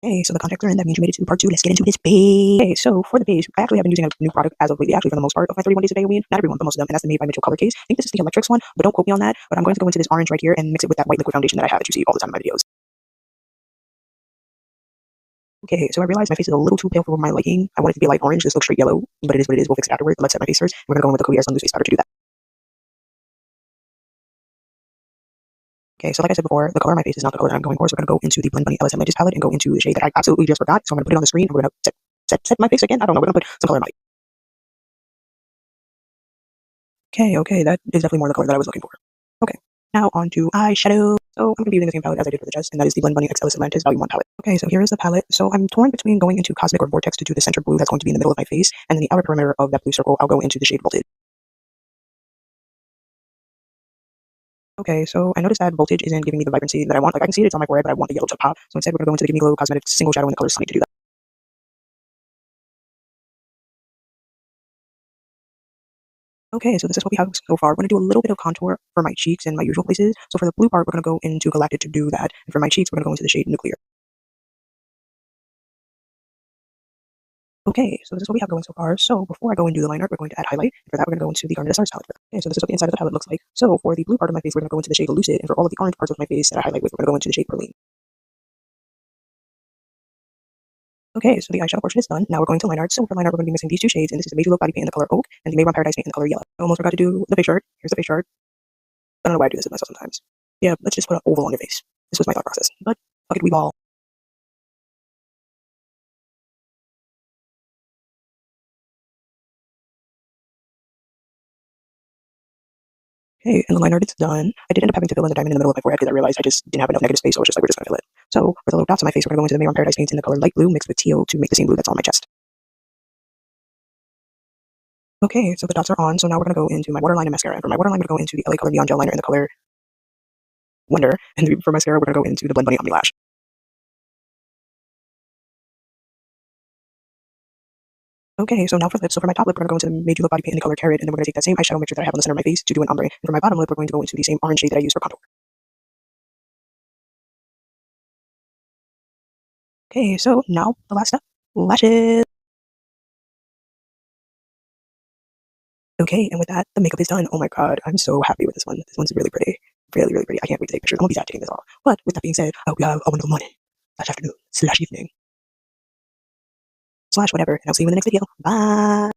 Okay, so the contacts are in. That means you made it to part two. Let's get into this base. Okay, so for the base, I actually have been using a new product as of lately, actually for the most part of my 31 days a day. Not everyone, but most of them, and that's the Made by Mitchell color case. I think this is the Electrics one, but don't quote me on that. But I'm going to go into this orange right here and mix it with that white liquid foundation that I have that you see all the time in my videos. Okay, so I realized my face is a little too pale for my liking. I want it to be a light orange. This looks straight yellow, but it is what it is. We'll fix it afterwards. Let's set my face first. We're gonna go in with the Cody Airsun Loose Face Powder to do that. Okay, so like I said before, the color of my face is not the color that I'm going for, so we're gonna go into the Blend Bunny LSM Edges palette and go into the shade that I absolutely just forgot. So I'm gonna put it on the screen and we're gonna set my face again. I don't know. We're gonna put some color in my. Okay, that is definitely more the color that I was looking for. Okay, now on to eyeshadow. So I'm going to be using the same palette as I did for the chest, and that is the Blend Bunny XL Atlantis Volume 1 palette. Okay, so here is the palette. So I'm torn between going into Cosmic or Vortex to do the center blue that's going to be in the middle of my face, and then the outer perimeter of that blue circle, I'll go into the shade Voltage. Okay, so I noticed that Voltage isn't giving me the vibrancy that I want. Like I can see it's on my forehead, but I want the yellow to pop. So instead, we're going to go into the Give Me Glow Cosmetics Single Shadow in the color Sunny to do that. Okay, so this is what we have so far. We're going to do a little bit of contour for my cheeks and my usual places. So for the blue part, we're going to go into Galactic to do that. And for my cheeks, we're going to go into the shade Nuclear. Okay, so this is what we have going so far. So before I go and do the line art, we're going to add highlight. And for that, we're going to go into the Garnet of Stars palette. Okay, so this is what the inside of the palette looks like. So for the blue part of my face, we're going to go into the shade Lucid. And for all of the orange parts of my face that I highlight with, we're going to go into the shade Perline. Okay, so the eyeshadow portion is done. Now we're going to line art. So for line art, we're going to be mixing these two shades. And this is the Major Look Body Paint in the color Oak and the Mayron Paradise Paint in the color Yellow. I almost forgot to do the face chart. Here's the face chart. I don't know why I do this with myself sometimes. Yeah, let's just put an oval on your face. This was my thought process. But fuck it, we all. Okay, and the line art is done. I did end up having to fill in the diamond in the middle of my forehead because I realized I just didn't have enough negative space, so I was just like, we're just gonna fill it. So for the little dots on my face, we're gonna go into the Mayron Paradise Paint in the color light blue mixed with teal to make the same blue that's on my chest. Okay, so the dots are on. So now we're gonna go into my waterline and mascara. And for my waterline, I'm gonna go into the LA Color Neon Gel Liner in the color Wonder. And for mascara, we're gonna go into the Blend Bunny Omni Lash. Okay, so now for lips. So for my top lip, we're gonna go into the Made You Look Body Paint in the color Carrot, and then we're gonna take that same eyeshadow mixture that I have on the center of my face to do an ombre. And for my bottom lip, we're going to go into the same orange shade that I use for contour. Okay, so now the last step, lashes. Okay, and with that, the makeup is done. Oh my god, I'm so happy with this one. This one's really pretty. Really, really pretty. I can't wait to take pictures. I'm gonna be sad taking this off. But with that being said, I hope you have a wonderful morning, slash afternoon, slash evening, slash whatever, and I'll see you in the next video. Bye!